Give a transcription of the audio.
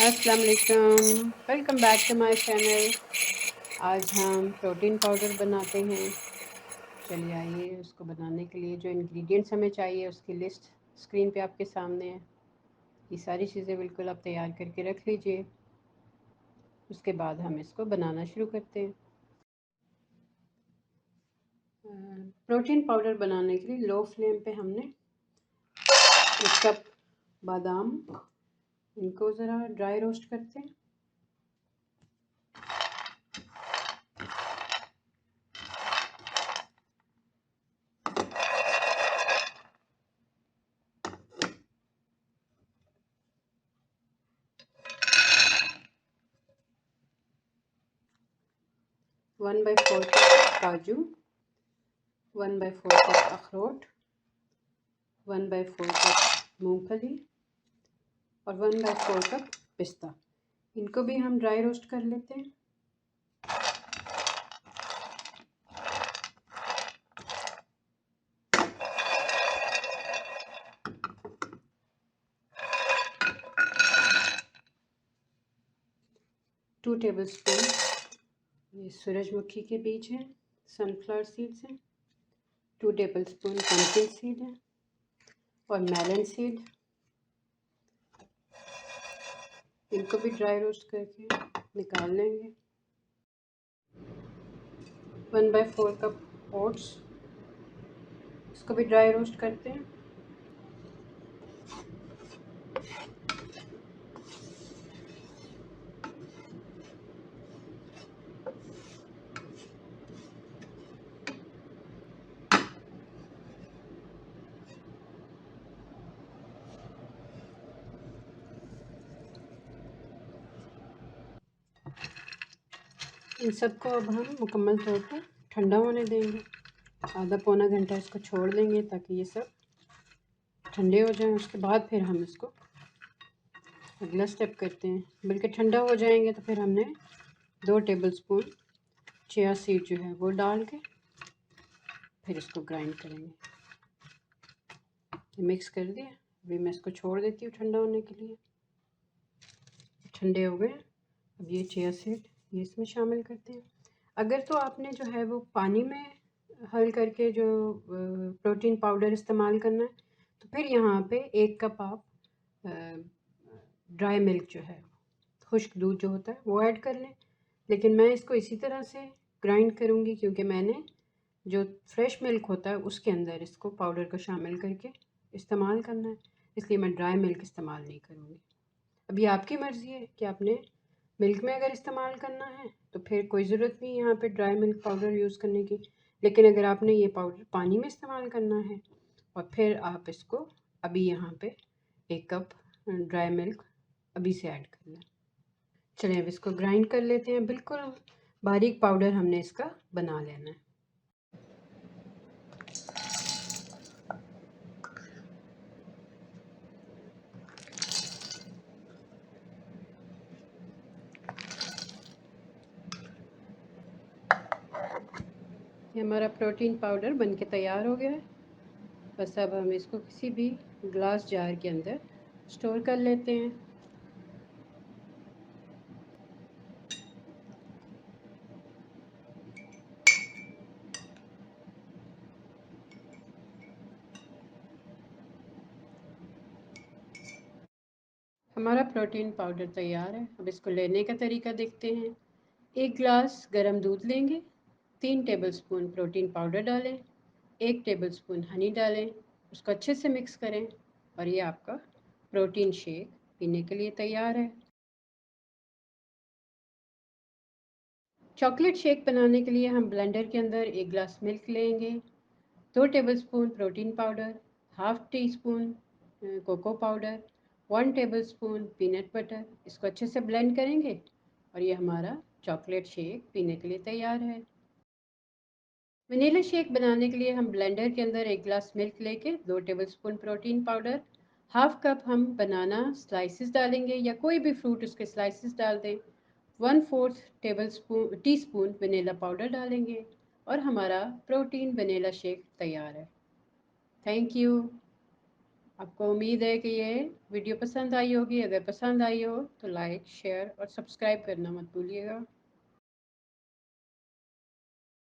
अस्सलाम वालेकुम, welcome back to my channel. आज हम प्रोटीन पाउडर बनाते हैं। चलिए आइए, उसको बनाने के लिए जो इंग्रेडिएंट्स हमें चाहिए उसकी लिस्ट स्क्रीन पे आपके सामने है। ये सारी चीज़ें बिल्कुल आप तैयार करके रख लीजिए। उसके बाद हम इसको बनाना शुरू करते हैं। प्रोटीन पाउडर बनाने के लिए लो फ्लेम पे हमने 1 कप बादाम, इनको ज़रा ड्राई रोस्ट करते हैं। 1/4 कप काजू, 1/4 कप अखरोट, 1/4 कप मूंगफली और 1/4 कप पिस्ता। इनको भी हम ड्राई रोस्ट कर लेते हैं। टू टेबल स्पून ये सूरजमुखी के बीज हैं, सनफ्लावर सीड्स हैं। 2 टेबल स्पून पम्पकिन सीड है और मेलन सीड। इनको भी ड्राई रोस्ट करके निकाल लेंगे। 1/4 कप ओट्स, इसको भी ड्राई रोस्ट करते हैं। इन सबको अब हम मुकम्मल तौर पर ठंडा होने देंगे। आधा पौना घंटा इसको छोड़ देंगे ताकि ये सब ठंडे हो जाएं। उसके बाद फिर हम इसको अगला स्टेप करते हैं। बल्कि ठंडा हो जाएंगे तो फिर हमने 2 टेबल स्पून चिया सीड जो है वो डाल के फिर इसको ग्राइंड करेंगे। मिक्स कर दिया। अभी मैं इसको छोड़ देती हूँ ठंडा होने के लिए। ठंडे हो गए। अब ये चिया सीड ये इसमें शामिल करते हैं। अगर तो आपने जो है वो पानी में हल करके जो प्रोटीन पाउडर इस्तेमाल करना है तो फिर यहाँ पे 1 कप आप ड्राई मिल्क जो है खुश्क दूध जो होता है वो ऐड कर लें। लेकिन मैं इसको इसी तरह से ग्राइंड करूँगी क्योंकि मैंने जो फ्रेश मिल्क होता है उसके अंदर इसको पाउडर को शामिल करके इस्तेमाल करना है, इसलिए मैं ड्राई मिल्क इस्तेमाल नहीं करूँगी। अभी आपकी मर्ज़ी है कि आपने मिल्क में अगर इस्तेमाल करना है तो फिर कोई ज़रूरत नहीं यहाँ पे ड्राई मिल्क पाउडर यूज़ करने की। लेकिन अगर आपने ये पाउडर पानी में इस्तेमाल करना है और फिर आप इसको अभी यहाँ पे 1 कप ड्राई मिल्क अभी से ऐड कर लें। चलिए अब इसको ग्राइंड कर लेते हैं। बिल्कुल बारीक पाउडर हमने इसका बना लेना है। ये हमारा प्रोटीन पाउडर बनके तैयार हो गया है। बस अब हम इसको किसी भी ग्लास जार के अंदर स्टोर कर लेते हैं। हमारा प्रोटीन पाउडर तैयार है। अब इसको लेने का तरीका देखते हैं। 1 ग्लास गर्म दूध लेंगे, 3 टेबलस्पून प्रोटीन पाउडर डालें, 1 टेबलस्पून हनी डालें, उसको अच्छे से मिक्स करें और ये आपका प्रोटीन शेक पीने के लिए तैयार है। चॉकलेट शेक बनाने के लिए हम ब्लेंडर के अंदर 1 ग्लास मिल्क लेंगे, 2 tablespoon protein powder, half teaspoon cocoa powder, 1 tablespoon peanut butter, इसको अच्छे से ब्लेंड करेंगे और ये हमारा चॉकलेट शेक पीने के लिए तैयार है। वनीला शेक बनाने के लिए हम ब्लेंडर के अंदर 1 ग्लास मिल्क लेके 2 tablespoon protein powder, half cup हम बनाना स्लाइसेस डालेंगे या कोई भी फ्रूट उसके स्लाइसेस डाल दें, 1/4 टीस्पून वनीला पाउडर डालेंगे और हमारा प्रोटीन वनीला शेक तैयार है। Thank you. आपको उम्मीद है कि ये वीडियो पसंद आई होगी। अगर पसंद आई हो तो लाइक, शेयर और सब्सक्राइब करना मत भूलिएगा।